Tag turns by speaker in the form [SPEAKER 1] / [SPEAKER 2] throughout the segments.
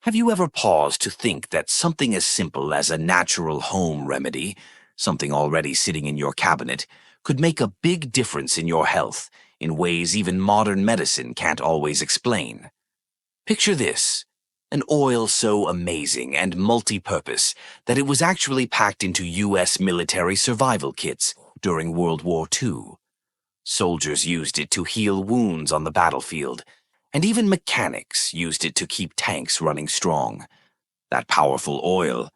[SPEAKER 1] Have you ever paused to think that something as simple as a natural home remedy, something already sitting in your cabinet, could make a big difference in your health in ways even modern medicine can't always explain? Picture this: an oil so amazing and multi-purpose that it was actually packed into U.S. military survival kits during World War II. Soldiers used it to heal wounds on the battlefield, and even mechanics used it to keep tanks running strong. That powerful oil,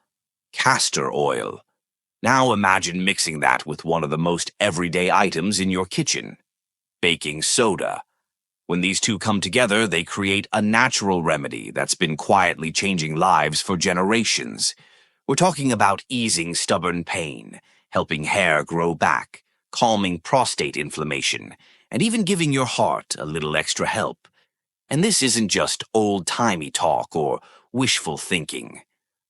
[SPEAKER 1] castor oil. Now imagine mixing that with one of the most everyday items in your kitchen: baking soda. When these two come together, they create a natural remedy that's been quietly changing lives for generations. We're talking about easing stubborn pain, helping hair grow back, calming prostate inflammation, and even giving your heart a little extra help. And this isn't just old-timey talk or wishful thinking.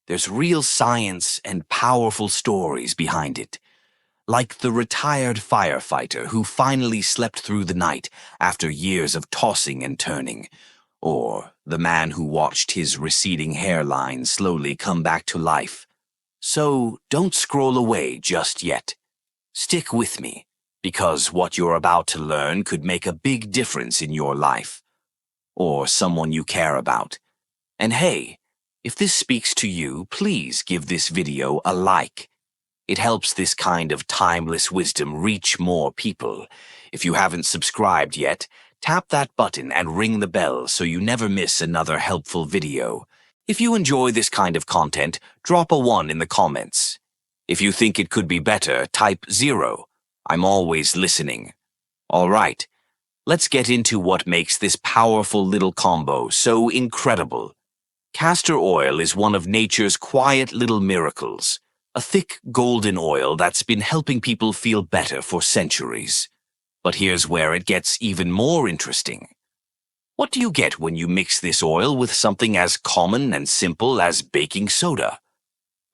[SPEAKER 1] There's real science and powerful stories behind it. Like the retired firefighter who finally slept through the night after years of tossing and turning, or the man who watched his receding hairline slowly come back to life. So don't scroll away just yet. Stick with me, because what you're about to learn could make a big difference in your life, or someone you care about. And hey, if this speaks to you, please give this video a like. It helps this kind of timeless wisdom reach more people. If you haven't subscribed yet, tap that button and ring the bell so you never miss another helpful video. If you enjoy this kind of content, drop a 1 in the comments. If you think it could be better, type 0. I'm always listening. All right, let's get into what makes this powerful little combo so incredible. Castor oil is one of nature's quiet little miracles. A thick golden oil that's been helping people feel better for centuries. But here's where it gets even more interesting. What do you get when you mix this oil with something as common and simple as baking soda?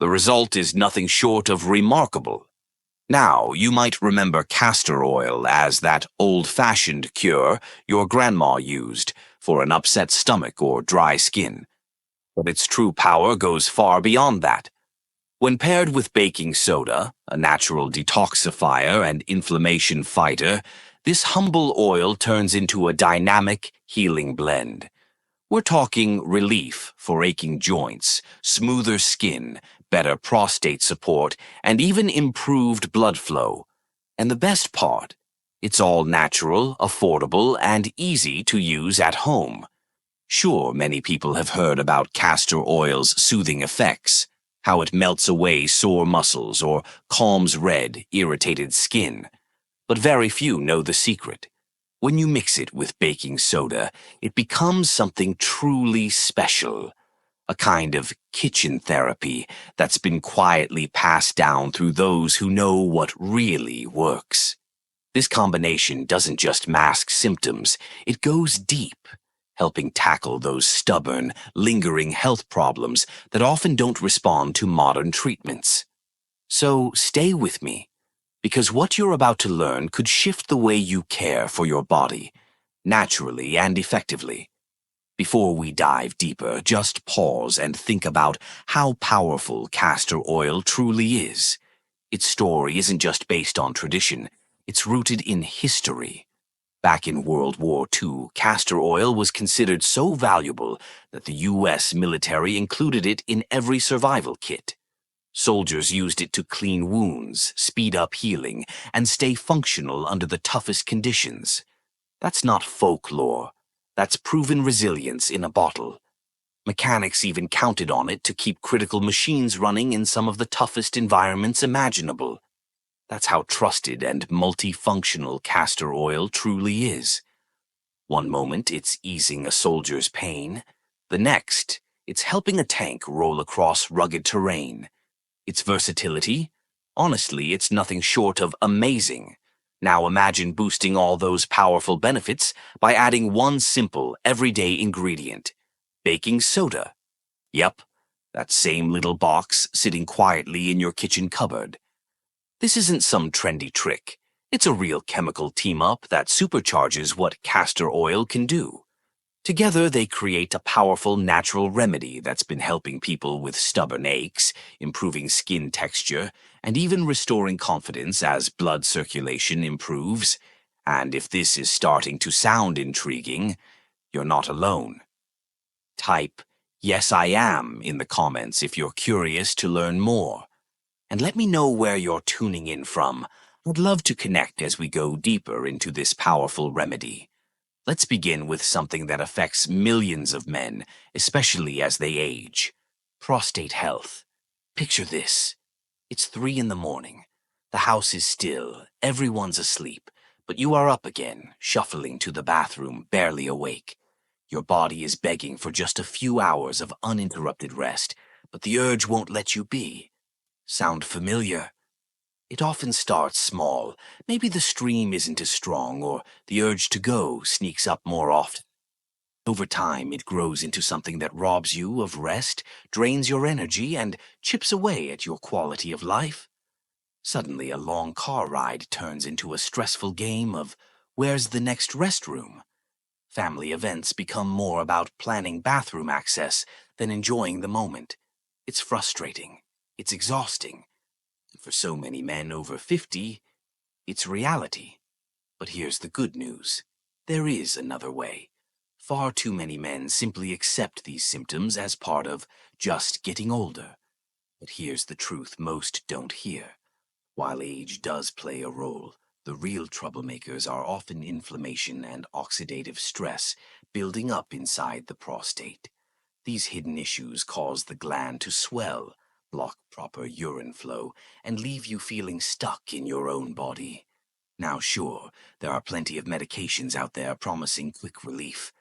[SPEAKER 1] The result is nothing short of remarkable. Now, you might remember castor oil as that old-fashioned cure your grandma used for an upset stomach or dry skin. But its true power goes far beyond that. When paired with baking soda, a natural detoxifier and inflammation fighter, this humble oil turns into a dynamic, healing blend. We're talking relief for aching joints, smoother skin, better prostate support, and even improved blood flow. And the best part, it's all natural, affordable, and easy to use at home. Sure, many people have heard about castor oil's soothing effects, how it melts away sore muscles or calms red, irritated skin. But very few know the secret. When you mix it with baking soda, it becomes something truly special. A kind of kitchen therapy that's been quietly passed down through those who know what really works. This combination doesn't just mask symptoms, it goes deep, helping tackle those stubborn, lingering health problems that often don't respond to modern treatments. So stay with me, because what you're about to learn could shift the way you care for your body, naturally and effectively. Before we dive deeper, just pause and think about how powerful castor oil truly is. Its story isn't just based on tradition, it's rooted in history. Back in World War II, castor oil was considered so valuable that the U.S. military included it in every survival kit. Soldiers used it to clean wounds, speed up healing, and stay functional under the toughest conditions. That's not folklore. That's proven resilience in a bottle. Mechanics even counted on it to keep critical machines running in some of the toughest environments imaginable. That's how trusted and multifunctional castor oil truly is. One moment, it's easing a soldier's pain. The next, it's helping a tank roll across rugged terrain. Its versatility? Honestly, it's nothing short of amazing. Now imagine boosting all those powerful benefits by adding one simple, everyday ingredient: baking soda. Yep, that same little box sitting quietly in your kitchen cupboard. This isn't some trendy trick. It's a real chemical team-up that supercharges what castor oil can do. Together, they create a powerful natural remedy that's been helping people with stubborn aches, improving skin texture, and even restoring confidence as blood circulation improves. And if this is starting to sound intriguing, you're not alone. Type, "Yes, I am," in the comments if you're curious to learn more. And let me know where you're tuning in from. I'd love to connect as we go deeper into this powerful remedy. Let's begin with something that affects millions of men, especially as they age. Prostate health. Picture this. It's 3 in the morning. The house is still, everyone's asleep, but you are up again, shuffling to the bathroom, barely awake. Your body is begging for just a few hours of uninterrupted rest, but the urge won't let you be. Sound familiar? It often starts small. Maybe the stream isn't as strong, or the urge to go sneaks up more often. Over time, it grows into something that robs you of rest, drains your energy, and chips away at your quality of life. Suddenly, a long car ride turns into a stressful game of where's the next restroom? Family events become more about planning bathroom access than enjoying the moment. It's frustrating. It's exhausting. For so many men over 50, it's reality. But here's the good news. There is another way. Far too many men simply accept these symptoms as part of just getting older. But here's the truth most don't hear. While age does play a role, the real troublemakers are often inflammation and oxidative stress building up inside the prostate. These hidden issues cause the gland to swell, block proper urine flow, and leave you feeling stuck in your own body. Now, sure, there are plenty of medications out there promising quick relief,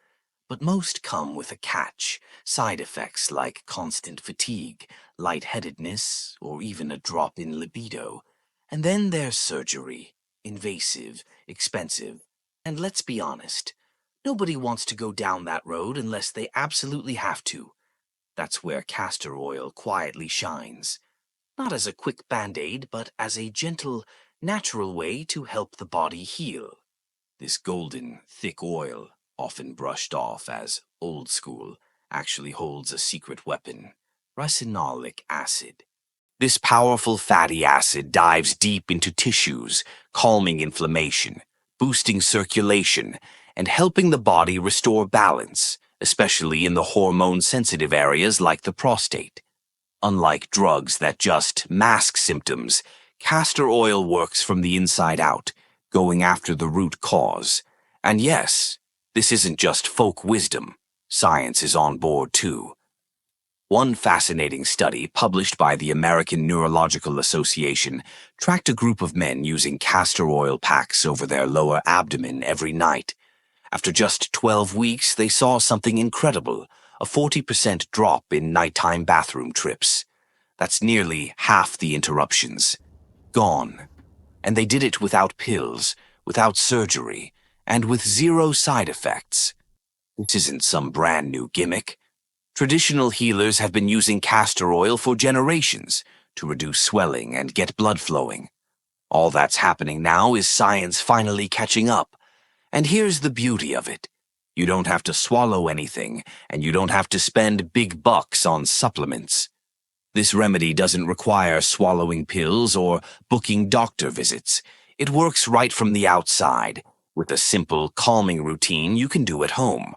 [SPEAKER 1] but most come with a catch: side effects like constant fatigue, lightheadedness, or even a drop in libido. And then there's surgery, invasive, expensive, and let's be honest, nobody wants to go down that road unless they absolutely have to. That's where castor oil quietly shines. Not as a quick band-aid, but as a gentle, natural way to help the body heal. This golden, thick oil, often brushed off as old school, actually holds a secret weapon: ricinoleic acid. This powerful fatty acid dives deep into tissues, calming inflammation, boosting circulation, and helping the body restore balance, especially in the hormone-sensitive areas like the prostate. Unlike drugs that just mask symptoms, castor oil works from the inside out, going after the root cause. And yes, this isn't just folk wisdom. Science is on board too. One fascinating study published by the American Neurological Association tracked a group of men using castor oil packs over their lower abdomen every night. After just 12 weeks, they saw something incredible: a 40% drop in nighttime bathroom trips. That's nearly half the interruptions. Gone. And they did it without pills, without surgery, and with zero side effects. This isn't some brand new gimmick. Traditional healers have been using castor oil for generations to reduce swelling and get blood flowing. All that's happening now is science finally catching up. And here's the beauty of it. You don't have to swallow anything, and you don't have to spend big bucks on supplements. This remedy doesn't require swallowing pills or booking doctor visits. It works right from the outside, with a simple, calming routine you can do at home.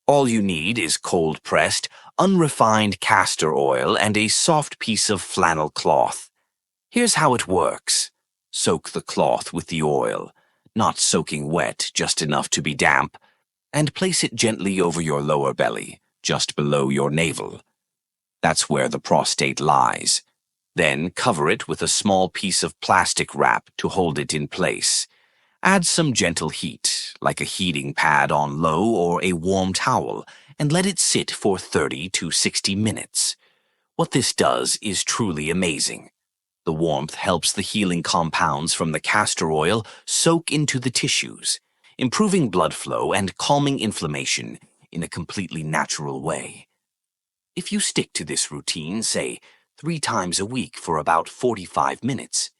[SPEAKER 1] All you need is cold-pressed, unrefined castor oil and a soft piece of flannel cloth. Here's how it works. Soak the cloth with the oil, not soaking wet, just enough to be damp, and place it gently over your lower belly, just below your navel. That's where the prostate lies. Then cover it with a small piece of plastic wrap to hold it in place. Add some gentle heat, like a heating pad on low or a warm towel, and let it sit for 30 to 60 minutes. What this does is truly amazing. The warmth helps the healing compounds from the castor oil soak into the tissues, improving blood flow and calming inflammation in a completely natural way. If you stick to this routine, say 3 times a week for about 45 minutes,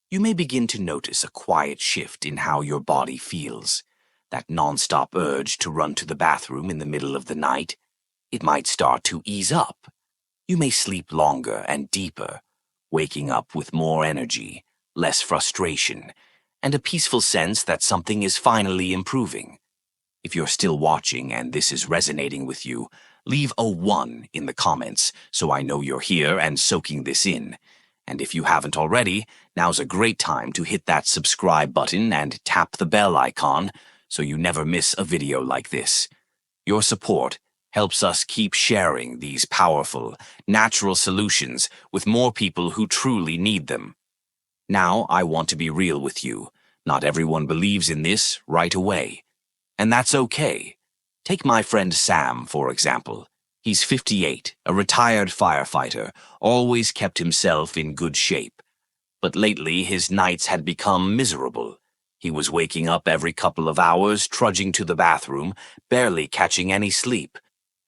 [SPEAKER 1] you may begin to notice a quiet shift in how your body feels. that nonstop urge to run to the bathroom in the middle of the night, it might start to ease up. You may sleep longer and deeper, waking up with more energy, less frustration, and a peaceful sense that something is finally improving. If you're still watching and this is resonating with you, leave a 1 in the comments so I know you're here and soaking this in. And if you haven't already, now's a great time to hit that subscribe button and tap the bell icon so you never miss a video like this. Your support helps us keep sharing these powerful, natural solutions with more people who truly need them. Now, I want to be real with you. Not everyone believes in this right away. And that's okay. Take my friend Sam, for example. He's 58, a retired firefighter, always kept himself in good shape. But lately his nights had become miserable. He was waking up every couple of hours, trudging to the bathroom, barely catching any sleep.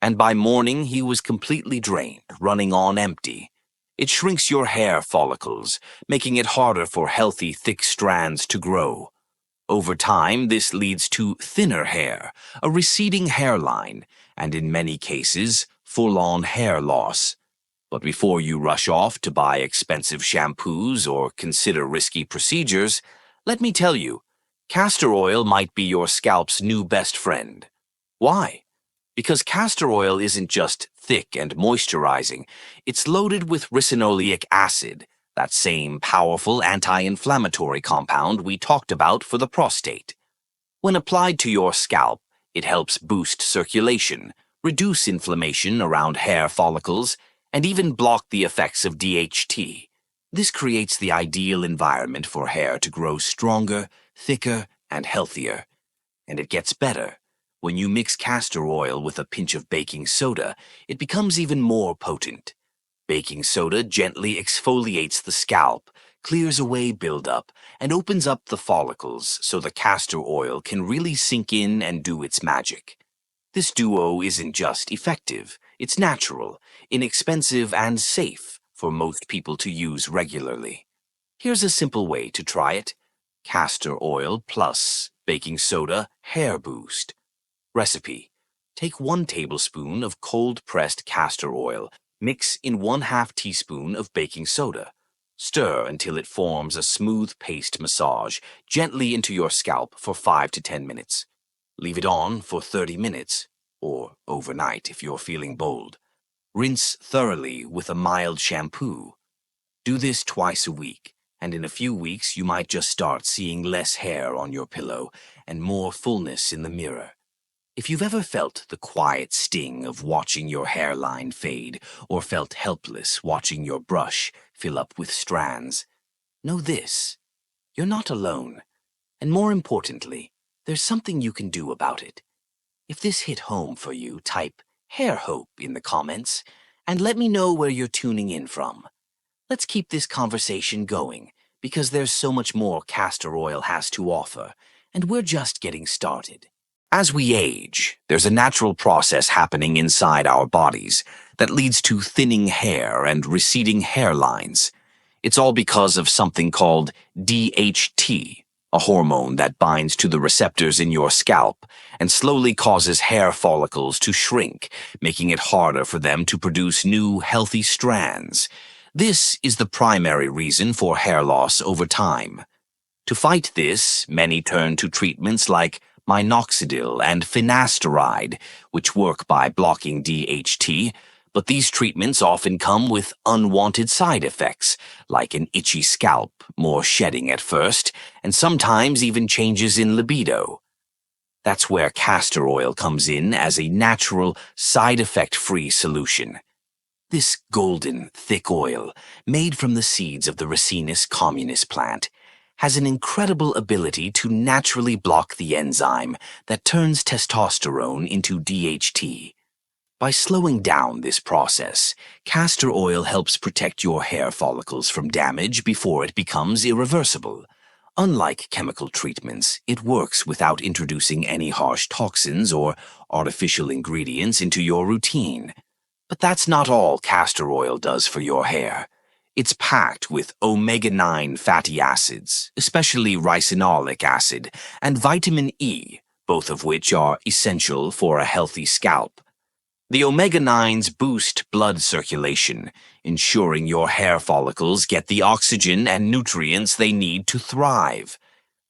[SPEAKER 1] And by morning he was completely drained, running on empty. It shrinks your hair follicles, making it harder for healthy, thick strands to grow. Over time, this leads to thinner hair, a receding hairline, and in many cases, full-on hair loss. But before you rush off to buy expensive shampoos or consider risky procedures, let me tell you, castor oil might be your scalp's new best friend. Why? Because castor oil isn't just thick and moisturizing, it's loaded with ricinoleic acid, that same powerful anti-inflammatory compound we talked about for the prostate. When applied to your scalp, it helps boost circulation, reduce inflammation around hair follicles, and even block the effects of DHT. This creates the ideal environment for hair to grow stronger, thicker, and healthier. And it gets better. When you mix castor oil with a pinch of baking soda, it becomes even more potent. Baking soda gently exfoliates the scalp, clears away buildup, and opens up the follicles so the castor oil can really sink in and do its magic. This duo isn't just effective, it's natural, inexpensive, and safe for most people to use regularly. Here's a simple way to try it. Castor oil plus baking soda hair boost. Recipe: take 1 tablespoon of cold-pressed castor oil, mix in 1/2 teaspoon of baking soda. Stir until it forms a smooth paste massage gently into your scalp for 5 to 10 minutes. Leave it on for 30 minutes, or overnight if you're feeling bold. Rinse thoroughly with a mild shampoo. Do this twice a week, and in a few weeks you might just start seeing less hair on your pillow and more fullness in the mirror. If you've ever felt the quiet sting of watching your hairline fade, or felt helpless watching your brush fill up with strands, know this: you're not alone. And more importantly, there's something you can do about it. If this hit home for you, type "hair hope" in the comments, and let me know where you're tuning in from. Let's keep this conversation going, because there's so much more castor oil has to offer, and we're just getting started. As we age, there's a natural process happening inside our bodies that leads to thinning hair and receding hairlines. It's all because of something called DHT, a hormone that binds to the receptors in your scalp and slowly causes hair follicles to shrink, making it harder for them to produce new, healthy strands. This is the primary reason for hair loss over time. To fight this, many turn to treatments like minoxidil and finasteride, which work by blocking DHT, but these treatments often come with unwanted side effects, like an itchy scalp, more shedding at first, and sometimes even changes in libido. That's where castor oil comes in as a natural, side effect-free solution. This golden, thick oil, made from the seeds of the Ricinus communis plant, has an incredible ability to naturally block the enzyme that turns testosterone into DHT. By slowing down this process, castor oil helps protect your hair follicles from damage before it becomes irreversible. Unlike chemical treatments, it works without introducing any harsh toxins or artificial ingredients into your routine. But that's not all castor oil does for your hair. It's packed with omega-9 fatty acids, especially ricinoleic acid, and vitamin E, both of which are essential for a healthy scalp. The omega-9s boost blood circulation, ensuring your hair follicles get the oxygen and nutrients they need to thrive.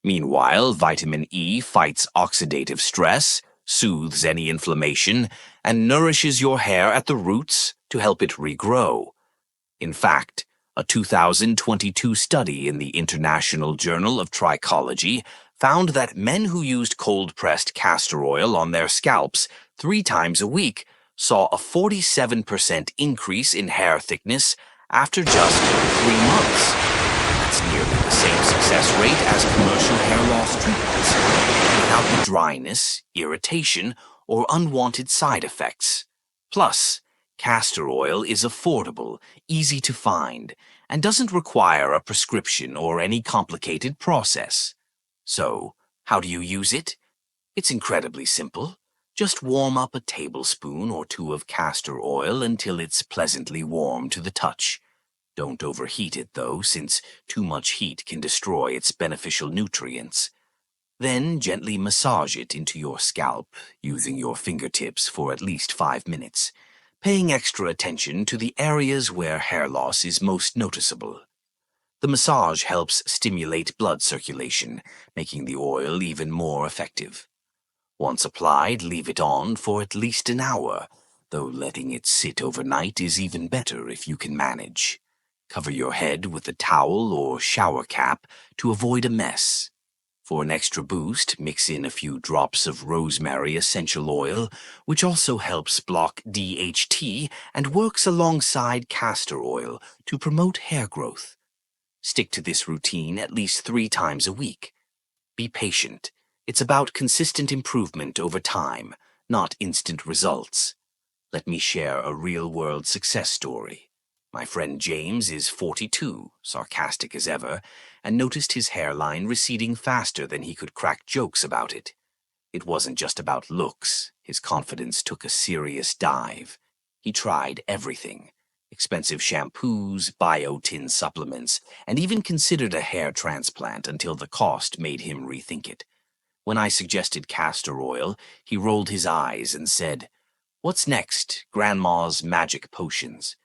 [SPEAKER 1] Meanwhile, vitamin E fights oxidative stress, soothes any inflammation, and nourishes your hair at the roots to help it regrow. In fact, a 2022 study in the International Journal of Trichology found that men who used cold-pressed castor oil on their scalps 3 times a week saw a 47% increase in hair thickness after just 3 months. That's nearly the same success rate as commercial hair loss treatments, without the dryness, irritation, or unwanted side effects. Plus, castor oil is affordable, easy to find, and doesn't require a prescription or any complicated process. So, how do you use it? It's incredibly simple. Just warm up a tablespoon or 2 of castor oil until it's pleasantly warm to the touch. Don't overheat it, though, since too much heat can destroy its beneficial nutrients. Then gently massage it into your scalp, using your fingertips for at least 5 minutes, paying extra attention to the areas where hair loss is most noticeable. The massage helps stimulate blood circulation, making the oil even more effective. Once applied, leave it on for at least an hour, though letting it sit overnight is even better if you can manage. Cover your head with a towel or shower cap to avoid a mess. For an extra boost, mix in a few drops of rosemary essential oil, which also helps block DHT and works alongside castor oil to promote hair growth. Stick to this routine at least 3 times a week. Be patient. It's about consistent improvement over time, not instant results. Let me share a real-world success story. My friend James is 42, sarcastic as ever, and noticed his hairline receding faster than he could crack jokes about it. It wasn't just about looks. His confidence took a serious dive. He tried everything: expensive shampoos, biotin supplements, and even considered a hair transplant until the cost made him rethink it. When I suggested castor oil, he rolled his eyes and said, "What's next? Grandma's magic potions."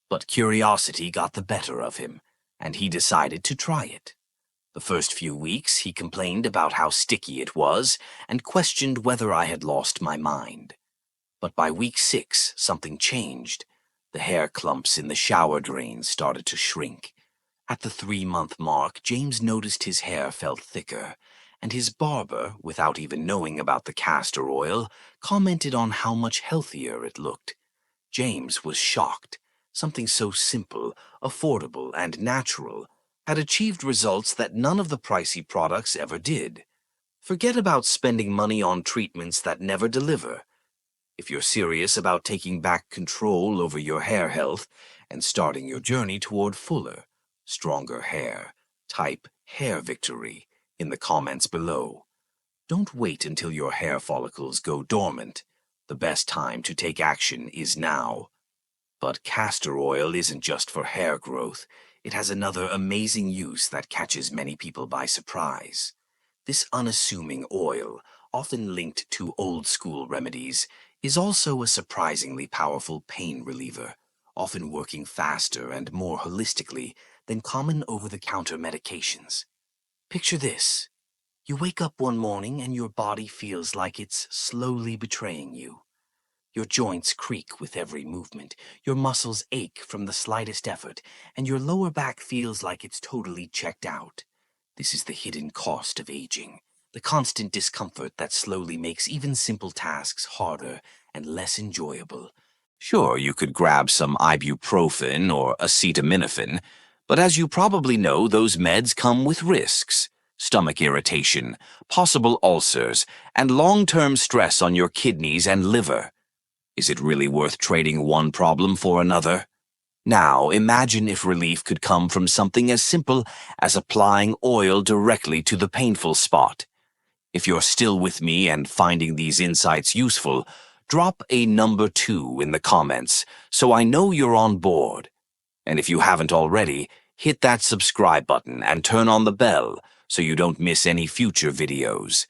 [SPEAKER 1] But curiosity got the better of him, and he decided to try it. The first few weeks, he complained about how sticky it was and questioned whether I had lost my mind. But by week 6, something changed. The hair clumps in the shower drain started to shrink. At the 3-month mark, James noticed his hair felt thicker, and his barber, without even knowing about the castor oil, commented on how much healthier it looked. James was shocked. Something so simple, affordable, and natural had achieved results that none of the pricey products ever did. Forget about spending money on treatments that never deliver. If you're serious about taking back control over your hair health and starting your journey toward fuller, stronger hair, type hair victory in the comments below. Don't wait until your hair follicles go dormant. The best time to take action is now. But castor oil isn't just for hair growth. It has another amazing use that catches many people by surprise. This unassuming oil, often linked to old-school remedies, is also a surprisingly powerful pain reliever, often working faster and more holistically than common over-the-counter medications. Picture this. You wake up one morning and your body feels like it's slowly betraying you. Your joints creak with every movement, your muscles ache from the slightest effort, and your lower back feels like it's totally checked out. This is the hidden cost of aging, the constant discomfort that slowly makes even simple tasks harder and less enjoyable. Sure, you could grab some ibuprofen or acetaminophen, but as you probably know, those meds come with risks: stomach irritation, possible ulcers, and long-term stress on your kidneys and liver. Is it really worth trading one problem for another? Now, imagine if relief could come from something as simple as applying oil directly to the painful spot. If you're still with me and finding these insights useful, drop a number 2 in the comments so I know you're on board. And if you haven't already, hit that subscribe button and turn on the bell so you don't miss any future videos.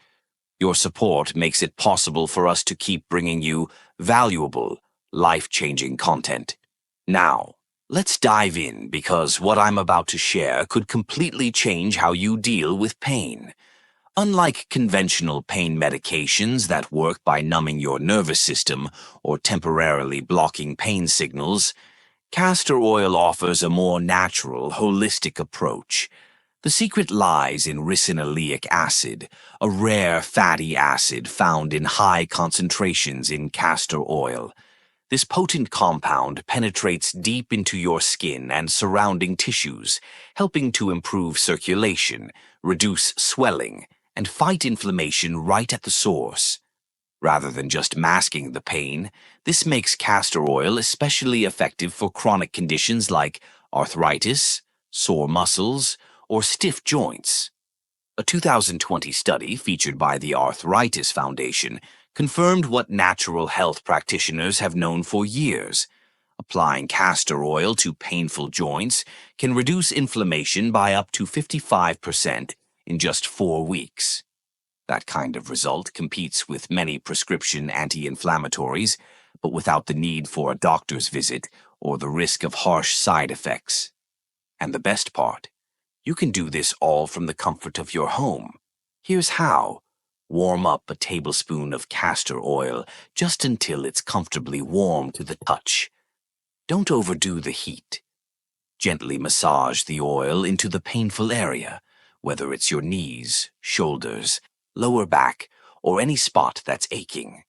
[SPEAKER 1] Your support makes it possible for us to keep bringing you valuable, life-changing content. Now, let's dive in because what I'm about to share could completely change how you deal with pain. Unlike conventional pain medications that work by numbing your nervous system or temporarily blocking pain signals, castor oil offers a more natural, holistic approach. The secret lies in ricinoleic acid, a rare fatty acid found in high concentrations in castor oil. This potent compound penetrates deep into your skin and surrounding tissues, helping to improve circulation, reduce swelling, and fight inflammation right at the source. Rather than just masking the pain, this makes castor oil especially effective for chronic conditions like arthritis, sore muscles, or stiff joints. A 2020 study featured by the Arthritis Foundation confirmed what natural health practitioners have known for years. Applying castor oil to painful joints can reduce inflammation by up to 55% in just 4 weeks. That kind of result competes with many prescription anti-inflammatories, but without the need for a doctor's visit or the risk of harsh side effects. And the best part, you can do this all from the comfort of your home. Here's how. Warm up a tablespoon of castor oil just until it's comfortably warm to the touch. Don't overdo the heat. Gently massage the oil into the painful area, whether it's your knees, shoulders, lower back, or any spot that's aching.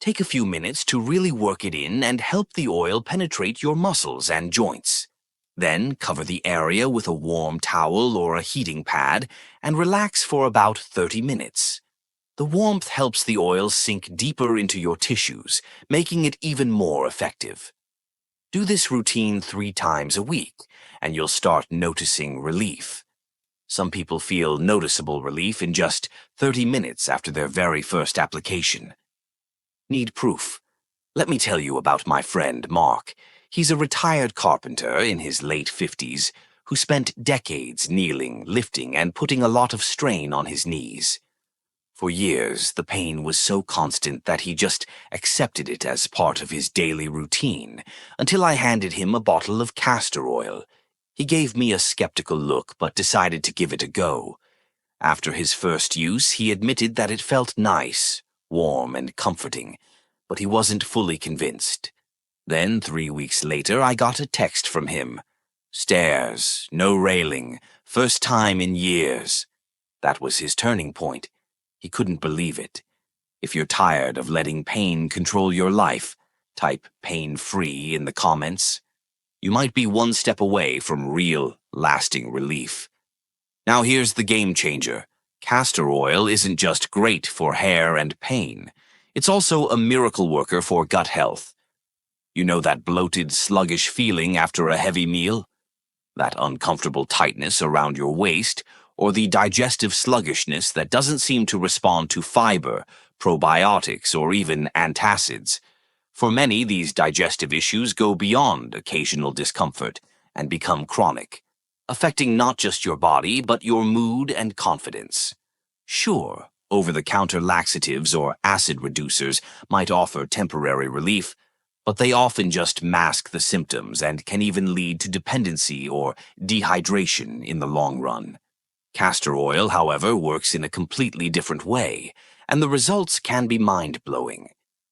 [SPEAKER 1] Take a few minutes to really work it in and help the oil penetrate your muscles and joints. Then cover the area with a warm towel or a heating pad and relax for about 30 minutes. The warmth helps the oil sink deeper into your tissues, making it even more effective. Do this routine 3 times a week, and you'll start noticing relief. Some people feel noticeable relief in just 30 minutes after their very first application. Need proof? Let me tell you about my friend Mark. He's a retired carpenter in his late 50s who spent decades kneeling, lifting, and putting a lot of strain on his knees. For years, the pain was so constant that he just accepted it as part of his daily routine, until I handed him a bottle of castor oil. He gave me a skeptical look, but decided to give it a go. After his first use, he admitted that it felt nice, warm, and comforting, but he wasn't fully convinced. Then, 3 weeks later, I got a text from him. Stairs, no railing, first time in years. That was his turning point. He couldn't believe it. If you're tired of letting pain control your life, type pain-free in the comments. You might be one step away from real, lasting relief. Now here's the game changer. Castor oil isn't just great for hair and pain. It's also a miracle worker for gut health. You know that bloated, sluggish feeling after a heavy meal? That uncomfortable tightness around your waist, or the digestive sluggishness that doesn't seem to respond to fiber, probiotics, or even antacids. For many, these digestive issues go beyond occasional discomfort and become chronic, affecting not just your body, but your mood and confidence. Sure, over-the-counter laxatives or acid reducers might offer temporary relief, but they often just mask the symptoms and can even lead to dependency or dehydration in the long run. Castor oil, however, works in a completely different way, and the results can be mind-blowing.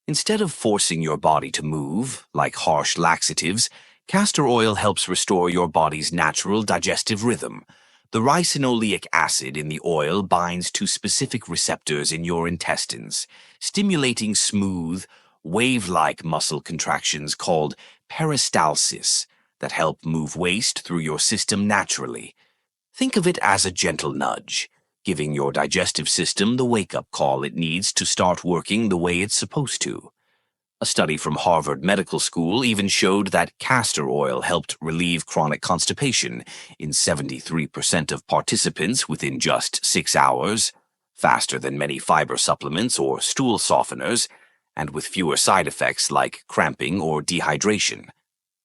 [SPEAKER 1] Instead of forcing your body to move, like harsh laxatives, castor oil helps restore your body's natural digestive rhythm. The ricinoleic acid in the oil binds to specific receptors in your intestines, stimulating smooth, wave-like muscle contractions called peristalsis that help move waste through your system naturally. Think of it as a gentle nudge, giving your digestive system the wake-up call it needs to start working the way it's supposed to. A study from Harvard Medical School even showed that castor oil helped relieve chronic constipation in 73% of participants within just 6 hours, faster than many fiber supplements or stool softeners, and with fewer side effects like cramping or dehydration.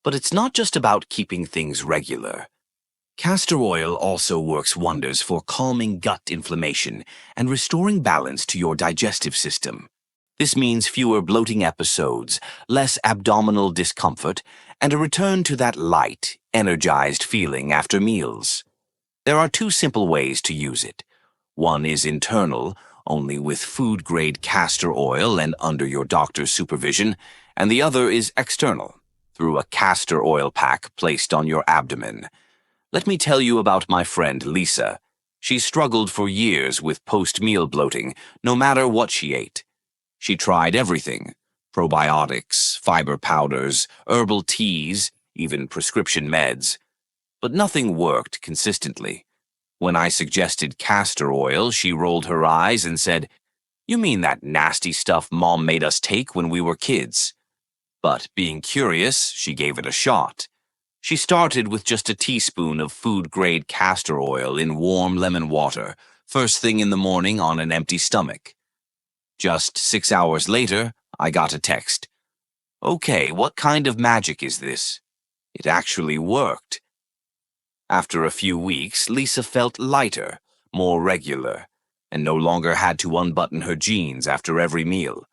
[SPEAKER 1] But it's not just about keeping things regular. Castor oil also works wonders for calming gut inflammation and restoring balance to your digestive system. This means fewer bloating episodes, less abdominal discomfort, and a return to that light, energized feeling after meals. There are two simple ways to use it. One is internal, only with food-grade castor oil and under your doctor's supervision, and the other is external, through a castor oil pack placed on your abdomen. Let me tell you about my friend Lisa. She struggled for years with post-meal bloating, no matter what she ate. She tried everything: probiotics, fiber powders, herbal teas, even prescription meds. But nothing worked consistently. When I suggested castor oil, she rolled her eyes and said, "You mean that nasty stuff Mom made us take when we were kids?" But being curious, she gave it a shot. She started with just a teaspoon of food-grade castor oil in warm lemon water, first thing in the morning on an empty stomach. Just 6 hours later, I got a text. "Okay, what kind of magic is this?" It actually worked. After a few weeks, Lisa felt lighter, more regular, and no longer had to unbutton her jeans after every meal.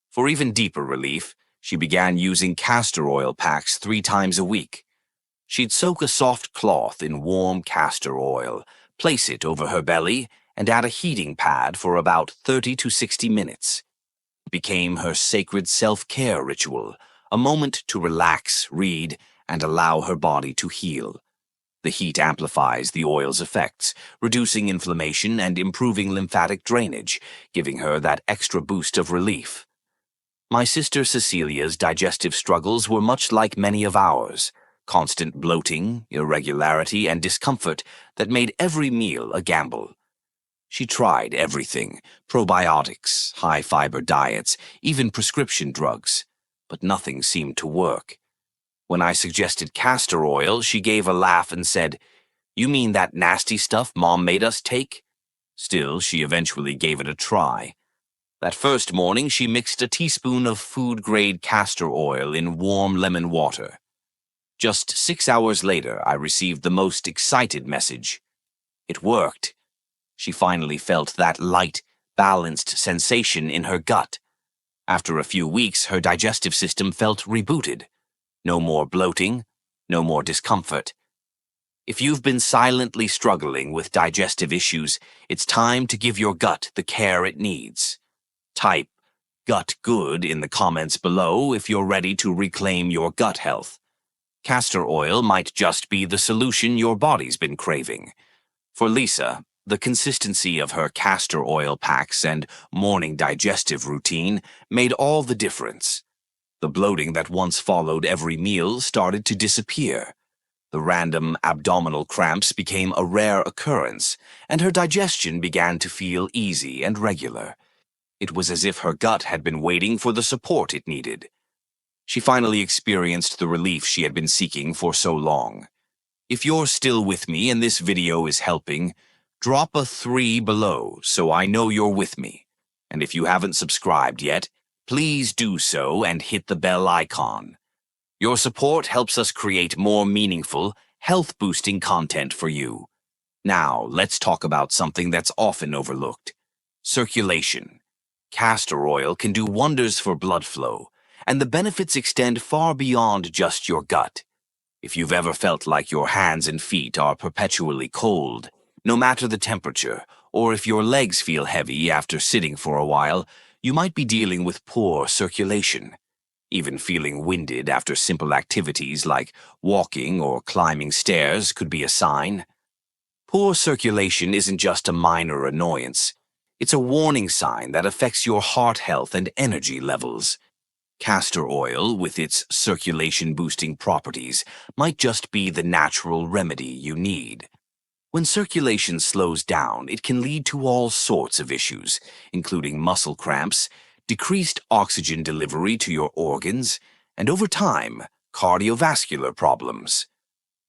[SPEAKER 1] For even deeper relief, she began using castor oil packs 3 times a week. She'd soak a soft cloth in warm castor oil, place it over her belly, and add a heating pad for about 30 to 60 minutes. It became her sacred self-care ritual, a moment to relax, read, and allow her body to heal. The heat amplifies the oil's effects, reducing inflammation and improving lymphatic drainage, giving her that extra boost of relief. My sister Cecilia's digestive struggles were much like many of ours: constant bloating, irregularity, and discomfort that made every meal a gamble. She tried everything: probiotics, high-fiber diets, even prescription drugs, but nothing seemed to work. When I suggested castor oil, she gave a laugh and said, "You mean that nasty stuff Mom made us take?" Still, she eventually gave it a try. That first morning, she mixed a teaspoon of food-grade castor oil in warm lemon water. Just 6 hours later, I received the most excited message. It worked. She finally felt that light, balanced sensation in her gut. After a few weeks, her digestive system felt rebooted. No more bloating, no more discomfort. If you've been silently struggling with digestive issues, it's time to give your gut the care it needs. Type "gut good" in the comments below if you're ready to reclaim your gut health. Castor oil might just be the solution your body's been craving. For Lisa, the consistency of her castor oil packs and morning digestive routine made all the difference. The bloating that once followed every meal started to disappear. The random abdominal cramps became a rare occurrence, and her digestion began to feel easy and regular. It was as if her gut had been waiting for the support it needed. She finally experienced the relief she had been seeking for so long. If you're still with me and this video is helping, drop a 3 below so I know you're with me. And if you haven't subscribed yet, please do so and hit the bell icon. Your support helps us create more meaningful, health-boosting content for you. Now, let's talk about something that's often overlooked: circulation. Castor oil can do wonders for blood flow, and the benefits extend far beyond just your gut. If you've ever felt like your hands and feet are perpetually cold, no matter the temperature, or if your legs feel heavy after sitting for a while, you might be dealing with poor circulation. Even feeling winded after simple activities like walking or climbing stairs could be a sign. Poor circulation isn't just a minor annoyance. It's a warning sign that affects your heart health and energy levels. Castor oil, with its circulation-boosting properties, might just be the natural remedy you need. When circulation slows down, it can lead to all sorts of issues, including muscle cramps, decreased oxygen delivery to your organs, and over time, cardiovascular problems.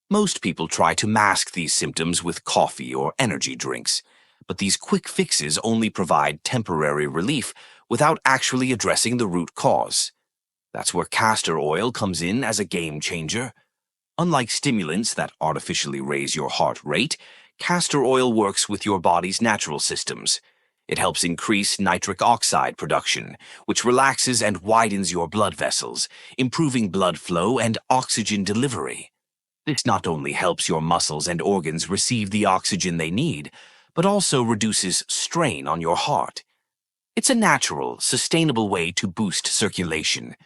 [SPEAKER 1] Most people try to mask these symptoms with coffee or energy drinks, but these quick fixes only provide temporary relief without actually addressing the root cause. That's where castor oil comes in as a game changer. Unlike stimulants that artificially raise your heart rate, castor oil works with your body's natural systems. It helps increase nitric oxide production, which relaxes and widens your blood vessels, improving blood flow and oxygen delivery. This not only helps your muscles and organs receive the oxygen they need, but also reduces strain on your heart. It's a natural, sustainable way to boost circulation.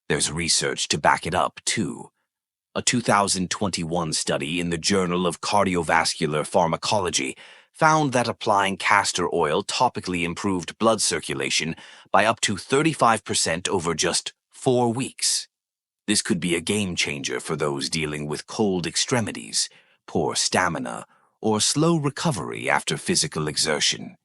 [SPEAKER 1] There's research to back it up, too. A 2021 study in the Journal of Cardiovascular Pharmacology found that applying castor oil topically improved blood circulation by up to 35% over just 4 weeks. This could be a game changer for those dealing with cold extremities, poor stamina, or slow recovery after physical exertion.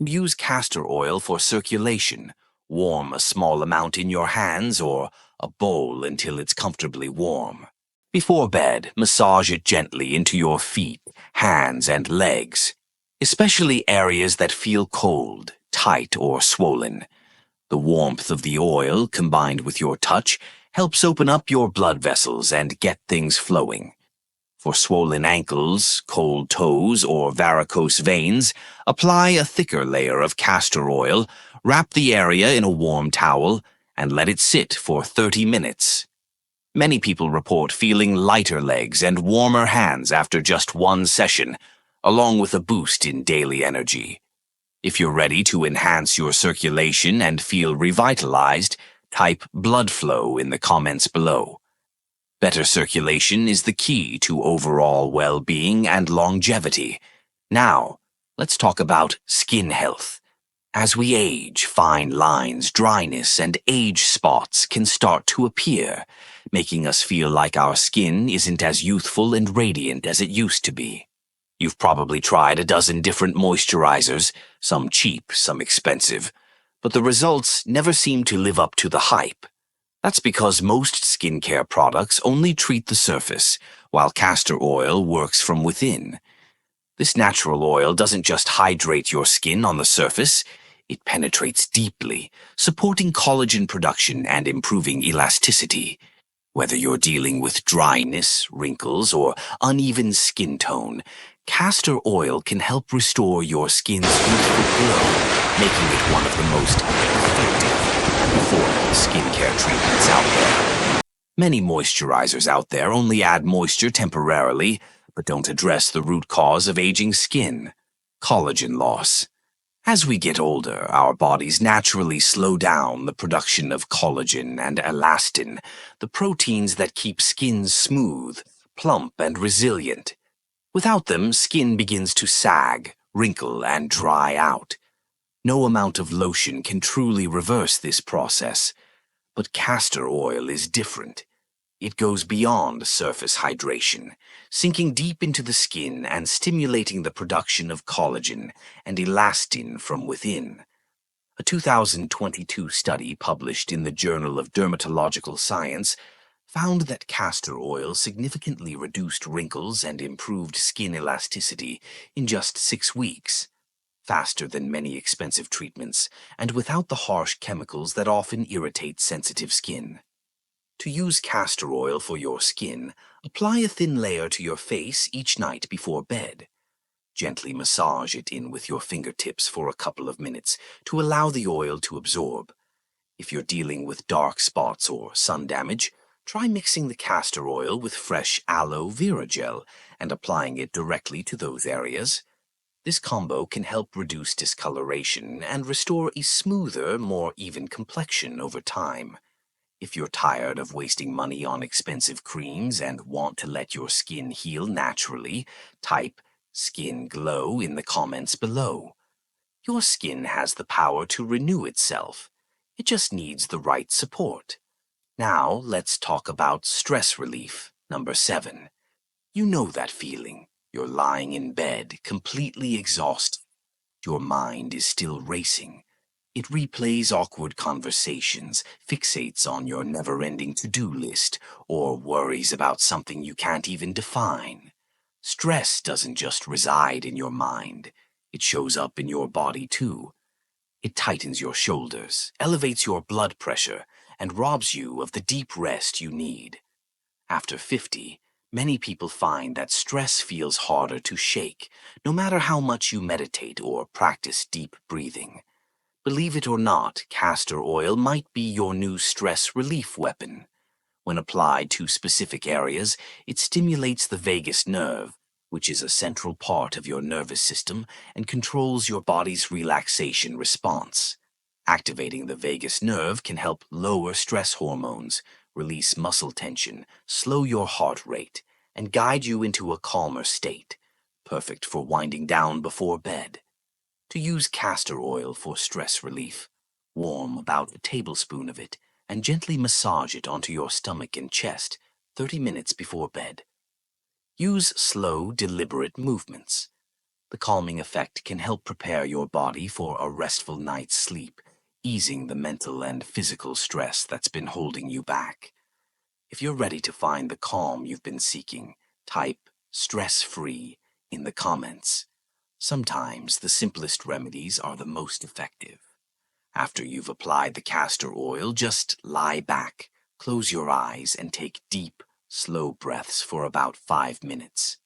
[SPEAKER 1] Use castor oil for circulation. Warm a small amount in your hands or a bowl until it's comfortably warm. Before bed, massage it gently into your feet, hands, and legs, especially areas that feel cold, tight, or swollen. The warmth of the oil, combined with your touch, helps open up your blood vessels and get things flowing. For swollen ankles, cold toes, or varicose veins, apply a thicker layer of castor oil, wrap the area in a warm towel, and let it sit for 30 minutes. Many people report feeling lighter legs and warmer hands after just one session, along with a boost in daily energy. If you're ready to enhance your circulation and feel revitalized, type blood flow in the comments below. Better circulation is the key to overall well-being and longevity. Now, let's talk about skin health. As we age, fine lines, dryness, and age spots can start to appear, making us feel like our skin isn't as youthful and radiant as it used to be. You've probably tried a dozen different moisturizers, some cheap, some expensive, but the results never seem to live up to the hype. That's because most skincare products only treat the surface, while castor oil works from within. This natural oil doesn't just hydrate your skin on the surface, it penetrates deeply, supporting collagen production and improving elasticity. Whether you're dealing with dryness, wrinkles, or uneven skin tone, castor oil can help restore your skin's youthful glow, making it one of the most effective and affordable skincare treatments out there. Many moisturizers out there only add moisture temporarily, but don't address the root cause of aging skin: collagen loss. As we get older, our bodies naturally slow down the production of collagen and elastin, the proteins that keep skin smooth, plump, and resilient. Without them, skin begins to sag, wrinkle, and dry out. No amount of lotion can truly reverse this process, but castor oil is different. It goes beyond surface hydration, sinking deep into the skin and stimulating the production of collagen and elastin from within. A 2022 study published in the Journal of Dermatological Science found that castor oil significantly reduced wrinkles and improved skin elasticity in just 6 weeks, faster than many expensive treatments and without the harsh chemicals that often irritate sensitive skin. To use castor oil for your skin, apply a thin layer to your face each night before bed. Gently massage it in with your fingertips for a couple of minutes to allow the oil to absorb. If you're dealing with dark spots or sun damage, try mixing the castor oil with fresh aloe vera gel and applying it directly to those areas. This combo can help reduce discoloration and restore a smoother, more even complexion over time. If you're tired of wasting money on expensive creams and want to let your skin heal naturally, type "skin glow" in the comments below. Your skin has the power to renew itself. It just needs the right support. Now, let's talk about stress relief. Number 7. You know that feeling. You're lying in bed, completely exhausted. Your mind is still racing. It replays awkward conversations, fixates on your never-ending to-do list, or worries about something you can't even define. Stress doesn't just reside in your mind. It shows up in your body too. It tightens your shoulders, elevates your blood pressure, and robs you of the deep rest you need. After 50, Many people find that stress feels harder to shake, no matter how much you meditate or practice deep breathing. Believe it or not, castor oil might be your new stress relief weapon. When applied to specific areas, it stimulates the vagus nerve, which is a central part of your nervous system and controls your body's relaxation response. Activating the vagus nerve can help lower stress hormones, release muscle tension, slow your heart rate, and guide you into a calmer state, perfect for winding down before bed. To use castor oil for stress relief, warm about a tablespoon of it and gently massage it onto your stomach and chest 30 minutes before bed. Use slow, deliberate movements. The calming effect can help prepare your body for a restful night's sleep, easing the mental and physical stress that's been holding you back. If you're ready to find the calm you've been seeking, type "stress-free" in the comments. Sometimes the simplest remedies are the most effective. After you've applied the castor oil, just lie back, close your eyes, and take deep, slow breaths for about 5 minutes.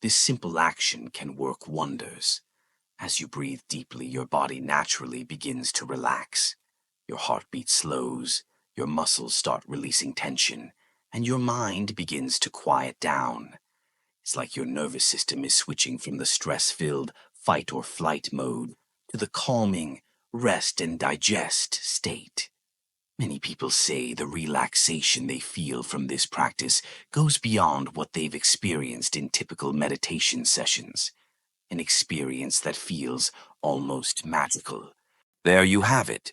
[SPEAKER 1] This simple action can work wonders. As you breathe deeply, your body naturally begins to relax. Your heartbeat slows, your muscles start releasing tension, and your mind begins to quiet down. It's like your nervous system is switching from the stress-filled fight or flight mode to the calming rest and digest state. Many people say the relaxation they feel from this practice goes beyond what they've experienced in typical meditation sessions, an experience that feels almost magical. There you have it.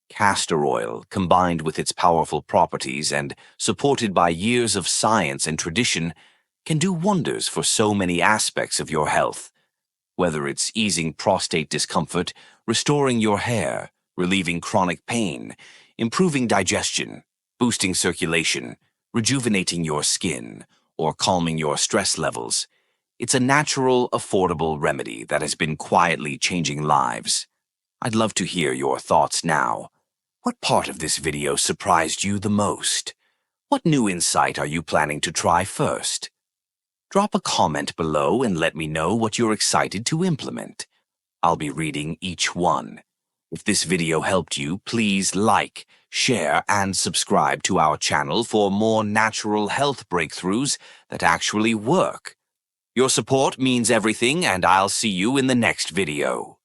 [SPEAKER 1] Castor oil, combined with its powerful properties and supported by years of science and tradition, can do wonders for so many aspects of your health. Whether it's easing prostate discomfort, restoring your hair, relieving chronic pain, improving digestion, boosting circulation, rejuvenating your skin, or calming your stress levels, it's a natural, affordable remedy that has been quietly changing lives. I'd love to hear your thoughts now. What part of this video surprised you the most? What new insight are you planning to try first? Drop a comment below and let me know what you're excited to implement. I'll be reading each one. If this video helped you, please like, share, and subscribe to our channel for more natural health breakthroughs that actually work. Your support means everything, and I'll see you in the next video.